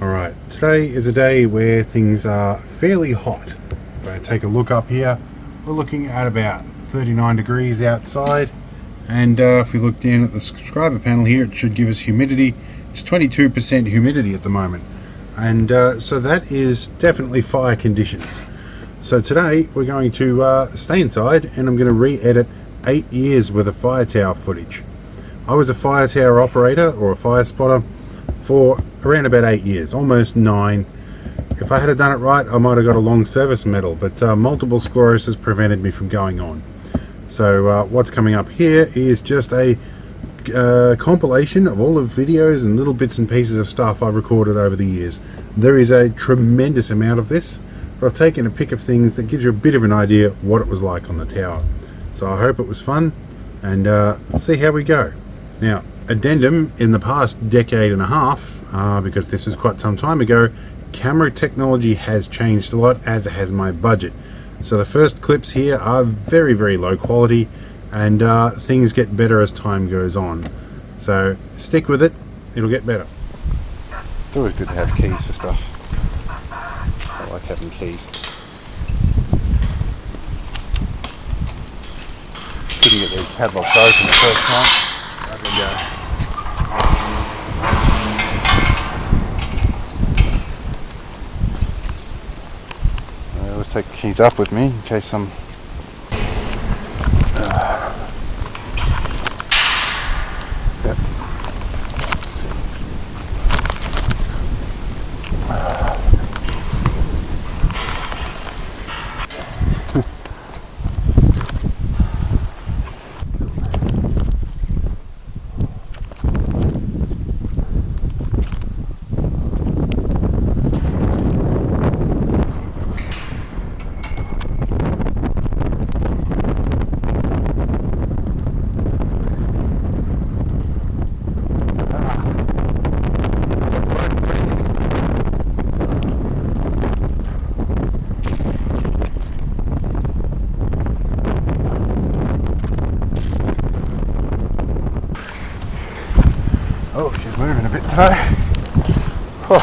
Alright, today is a day where things are fairly hot. If I take a look up here, we're looking at about 39 degrees outside, and if we look down at the subscriber panel here, it should give us humidity. It's 22% humidity at the moment, and so that is definitely fire conditions. So today we're going to stay inside, and I'm going to re-edit 8 years worth of fire tower footage. I was a fire tower operator or a fire spotter for around about 8 years, almost 9. If I had done it right, I might have got a long service medal, but multiple sclerosis prevented me from going on. So what's coming up here is just a compilation of all of videos and little bits and pieces of stuff I recorded over the years. There is a tremendous amount of this, but I've taken a pick of things that gives you a bit of an idea what it was like on the tower. So I hope it was fun, and see how we go. Now, addendum, in the past decade and a half, because this was quite some time ago, camera technology has changed a lot, as has my budget. So the first clips here are very, very low quality, and things get better as time goes on. So stick with it, it'll get better. It's always good to have keys for stuff. I like having keys. Couldn't get these padlocks open the first time. There we go. I always take the keys up with me in case I'm yep. Oh, she's moving a bit today. Oh.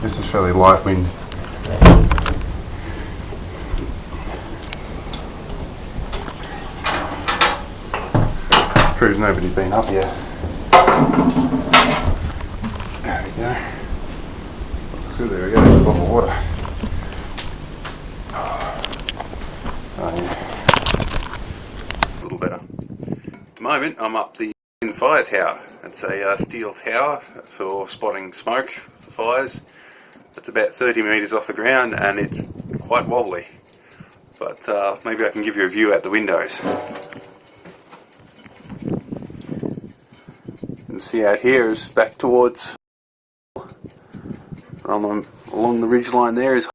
This is fairly light wind. Proves nobody's been up yet. There we go. So there we go, there's a bottle of water. Oh yeah. A little better. At the moment I'm up the fire tower. It's a steel tower for spotting smoke for fires. It's about 30 metres off the ground and it's quite wobbly. But maybe I can give you a view out the windows. See out here is back towards along the ridge line there is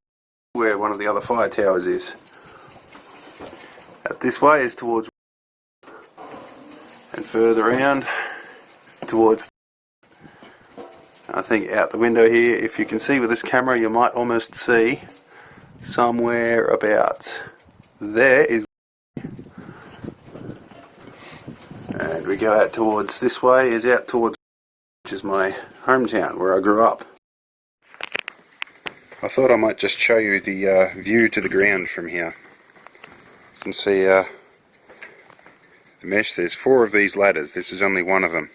where one of the other fire towers is. Out this way is towards, and further around towards, I think out the window here, if you can see with this camera, you might almost see somewhere about there is. And we go out towards, this way is out towards, which is my hometown where I grew up. I thought I might just show you the view to the ground from here. You can see the mesh. There's 4 of these ladders. This is only one of them.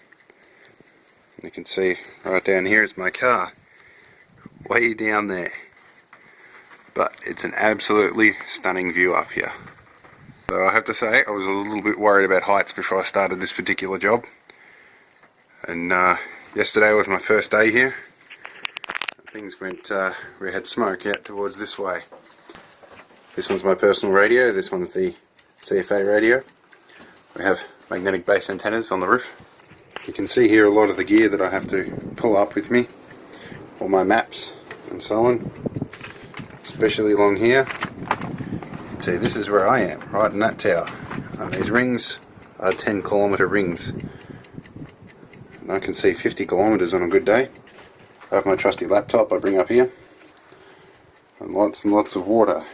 And you can see right down here is my car, way down there. But it's an absolutely stunning view up here. So I have to say, I was a little bit worried about heights before I started this particular job. And yesterday was my first day here. Things went, we had smoke out towards this way. This one's my personal radio, this one's the CFA radio. We have magnetic base antennas on the roof. You can see here a lot of the gear that I have to pull up with me. All my maps and so on. Especially along here. See, this is where I am, right in that tower. And these rings are 10-kilometre rings. I can see 50 kilometres on a good day. I have my trusty laptop I bring up here, and lots of water.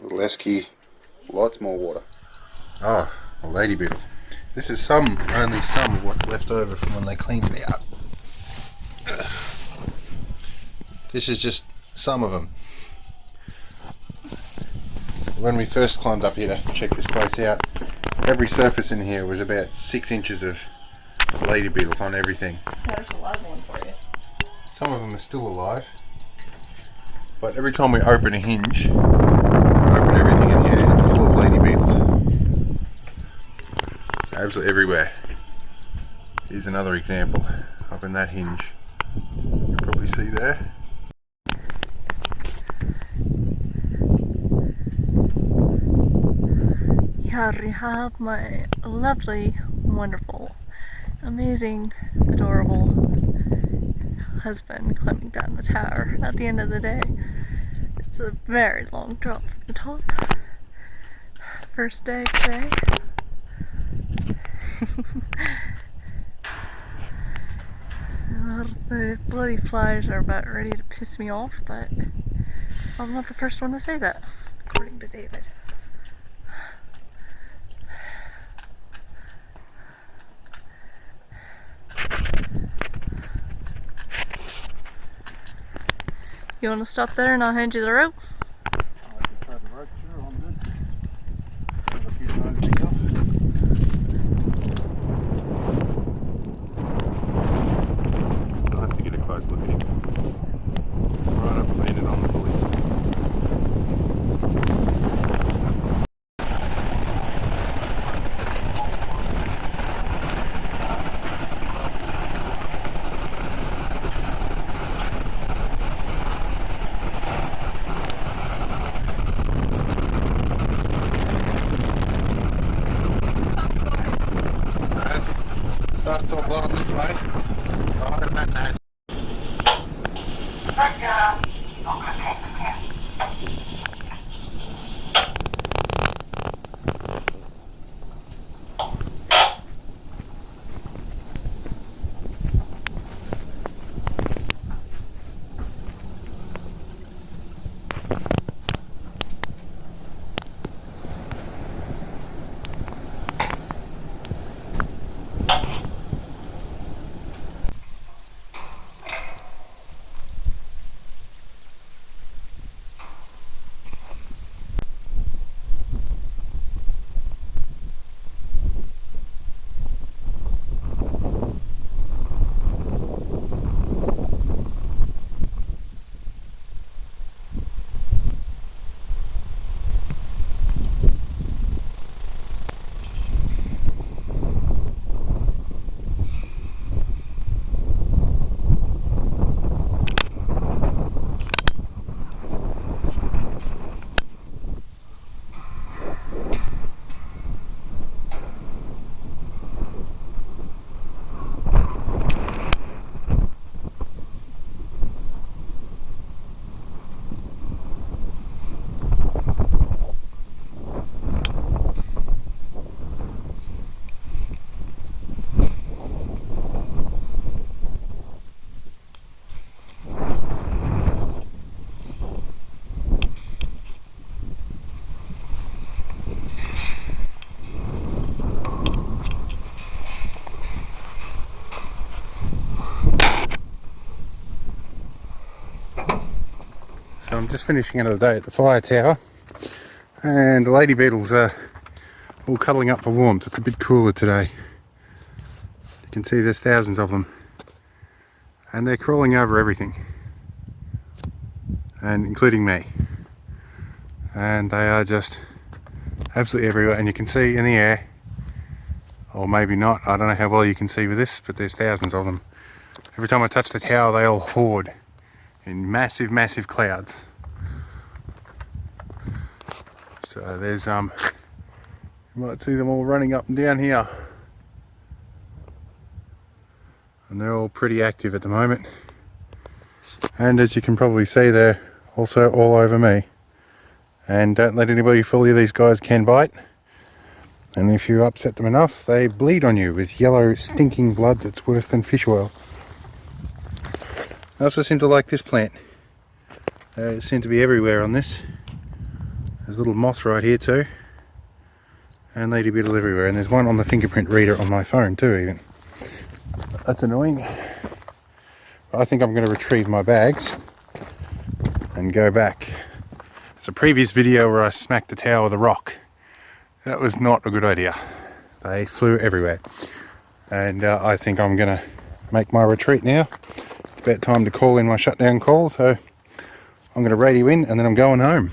Lesky, lots more water. Oh, a lady beetle. This is only some of what's left over from when they cleaned it out. This is just some of them. When we first climbed up here to check this place out, every surface in here was about 6 inches of lady beetles on everything. There's a live one for you. Some of them are still alive, but every time we open a hinge, open everything in here, it's full of lady beetles. Absolutely everywhere. Here's another example up in that hinge. You can probably see there. Here we have my lovely, wonderful, amazing, adorable husband climbing down the tower at the end of the day. It's a very long drop from the top. First day today. The bloody flies are about ready to piss me off, but I'm not the first one to say that, according to David. You want to stop there and I'll hand you the rope? I can try the rope, sure, I'm good. Have a few times myself. It's nice to get a close look at him. Right up landed on the pulley. Starts to blow this way. Right about that. So I'm just finishing another day at the fire tower, and the lady beetles are all cuddling up for warmth. It's a bit cooler today. You can see there's thousands of them, and they're crawling over everything, and including me, and they are just absolutely everywhere. And you can see in the air, or maybe not, I don't know how well you can see with this, but there's thousands of them. Every time I touch the tower, they all hoard in massive clouds. So there's you might see them all running up and down here, and they're all pretty active at the moment, and as you can probably see, they're also all over me. And don't let anybody fool you, these guys can bite. And if you upset them enough, they bleed on you with yellow stinking blood that's worse than fish oil. I also seem to like this plant. They seem to be everywhere on this. There's a little moth right here too. And lady beetle everywhere. And there's one on the fingerprint reader on my phone too even. That's annoying. I think I'm going to retrieve my bags and go back. It's a previous video where I smacked the tower with a rock. That was not a good idea. They flew everywhere. And I think I'm going to make my retreat now. It's about time to call in my shutdown call, so I'm going to radio in and then I'm going home.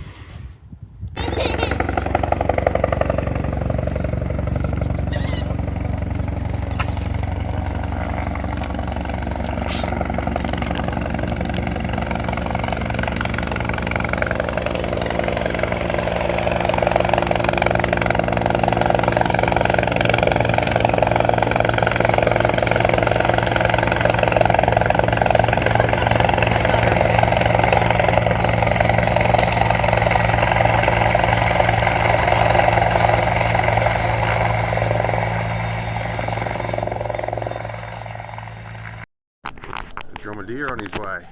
Dromedary on his way.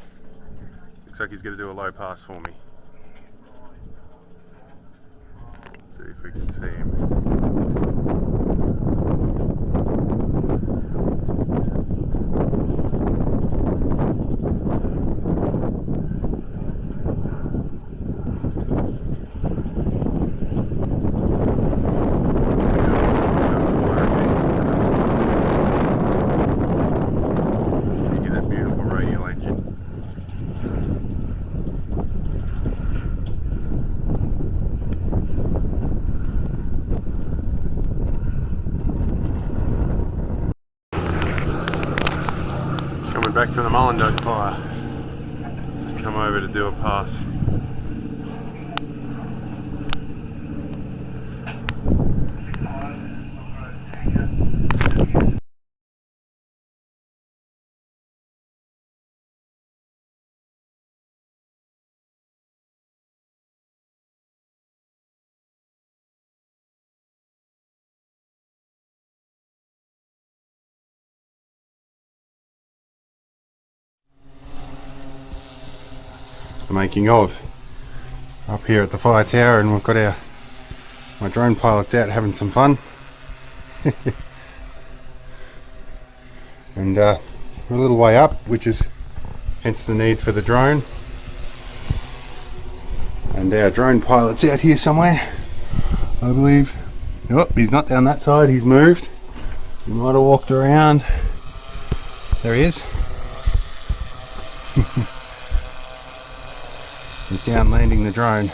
Looks like he's going to do a low pass for me. Let's see if we can see him. Coming back from the Mullindo fire. Just come over to do a pass. The making of up here at the fire tower, and we've got my drone pilots out having some fun. And we're a little way up, which is hence the need for the drone. And our drone pilot's out here somewhere, I believe. Oh, he's not down that side, he's moved. He might have walked around. There he is. He's down landing the drone.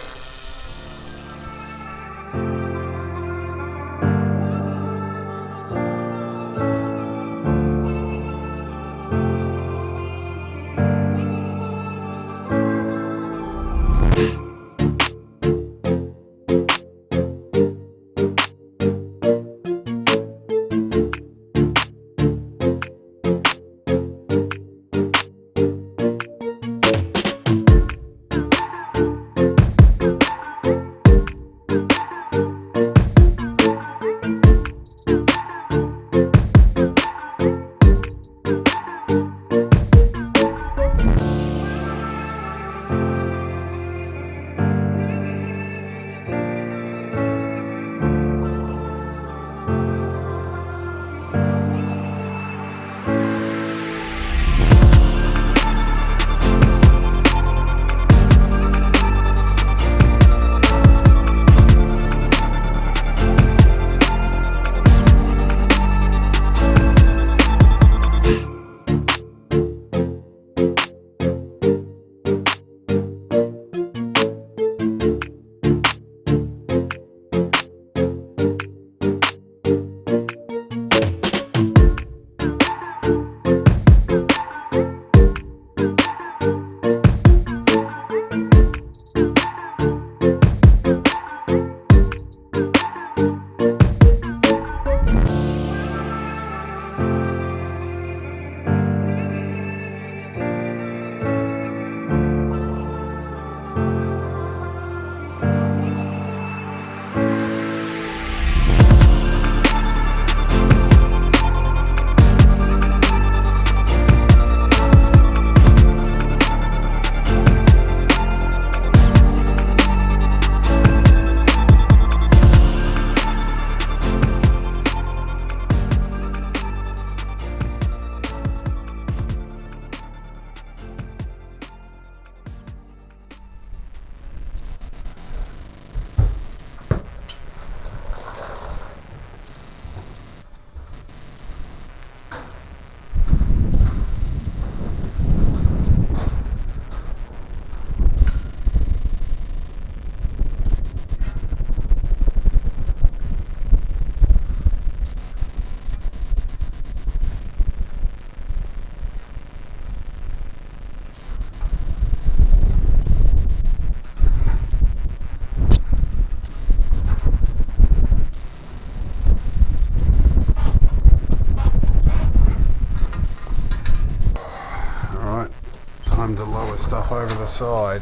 time to lower stuff over the side.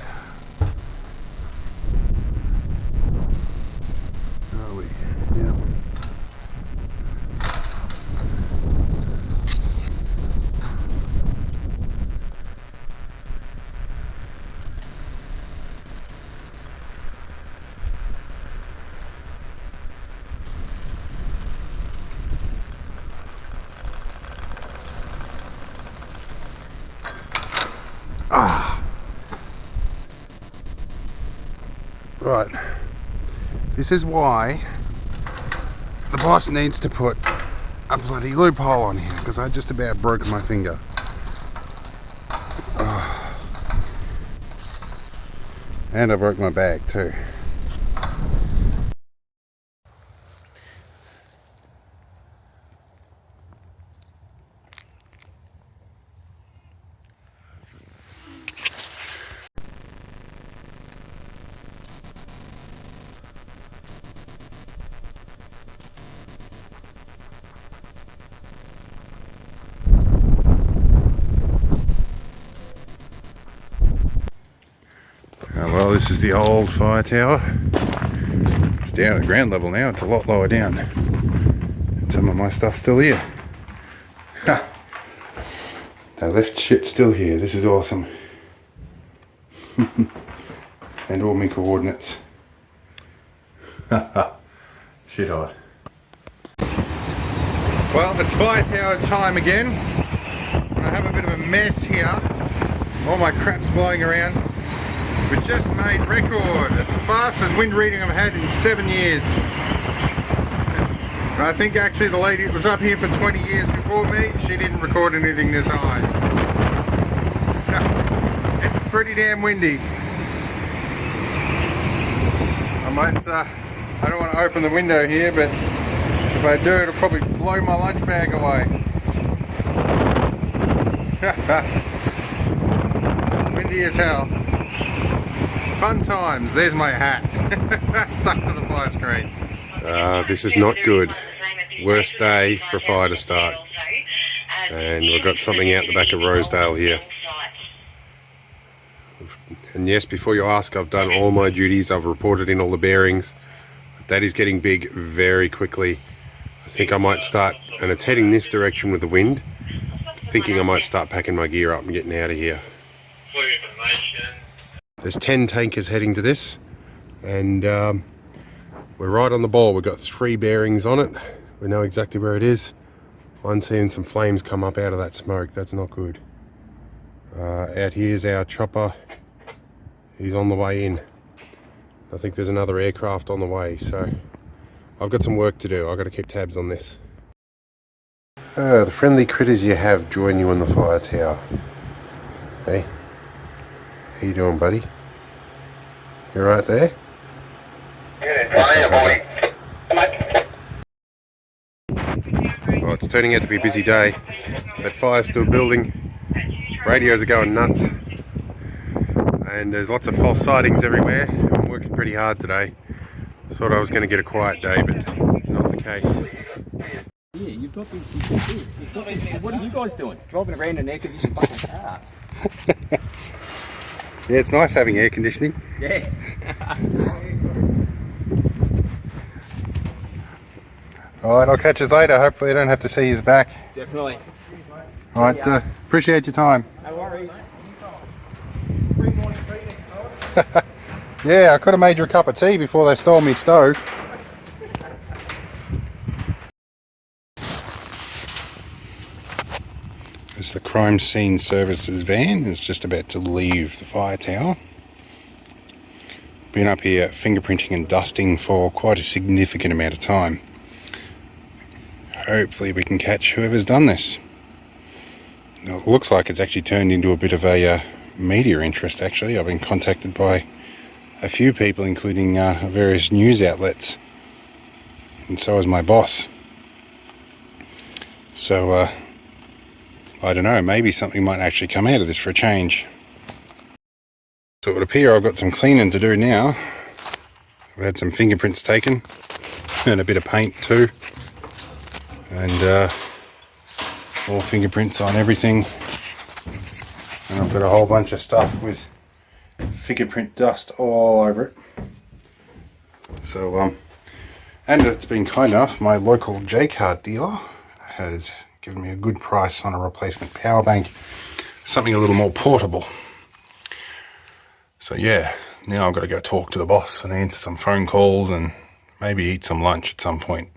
Are we? Yeah. Right, this is why the boss needs to put a bloody loophole on here, because I just about broke my finger. And I broke my bag too. Well, this is the old fire tower. It's down at ground level now, it's a lot lower down. And some of my stuff's still here. Ha! They left shit still here, this is awesome. And all my coordinates. Shit hot. Well, it's fire tower time again. I have a bit of a mess here. All my crap's blowing around. We just made record. It's the fastest wind reading I've had in 7 years. I think actually the lady that was up here for 20 years before me, she didn't record anything this high. It's pretty damn windy. I don't want to open the window here, but if I do, it'll probably blow my lunch bag away. Windy as hell. Fun times. There's my hat. Stuck to the fire screen. This is not good. Worst day for a fire to start. And we've got something out the back of Rosedale here. And yes, before you ask, I've done all my duties. I've reported in all the bearings. That is getting big very quickly. I think I might start, and it's heading this direction with the wind. Thinking I might start packing my gear up and getting out of here. There's 10 tankers heading to this, and we're right on the ball. We've got 3 bearings on it. We know exactly where it is. I'm seeing some flames come up out of that smoke. That's not good. Out here's our chopper. He's on the way in. I think there's another aircraft on the way, so I've got some work to do. I've got to keep tabs on this. The friendly critters you have join you on the fire tower. Hey, how you doing, buddy? You right there? Well, it's turning out to be a busy day. That fire's still building. Radios are going nuts. And there's lots of false sightings everywhere. I'm working pretty hard today. Thought I was going to get a quiet day, but not the case. Yeah, you've got this. What are you guys doing? Driving around in an air-conditioned fucking car. Yeah, it's nice having air conditioning. Yeah. Alright, I'll catch you later. Hopefully I don't have to see you back. Definitely. Alright, appreciate your time. No worries. Yeah, I could have made you a cup of tea before they stole me stove. As the crime scene services van is just about to leave the fire tower. Been up here fingerprinting and dusting for quite a significant amount of time. Hopefully we can catch whoever's done this. It looks like it's actually turned into a bit of a media interest actually. I've been contacted by a few people, including various news outlets, and so is my boss. So I don't know, maybe something might actually come out of this for a change. So it would appear I've got some cleaning to do now. I've had some fingerprints taken and a bit of paint too, and all fingerprints on everything. And I've got a whole bunch of stuff with fingerprint dust all over it. So, and it's been kind enough, my local J-card dealer has given me a good price on a replacement power bank, something a little more portable. So yeah, now I've got to go talk to the boss and answer some phone calls and maybe eat some lunch at some point.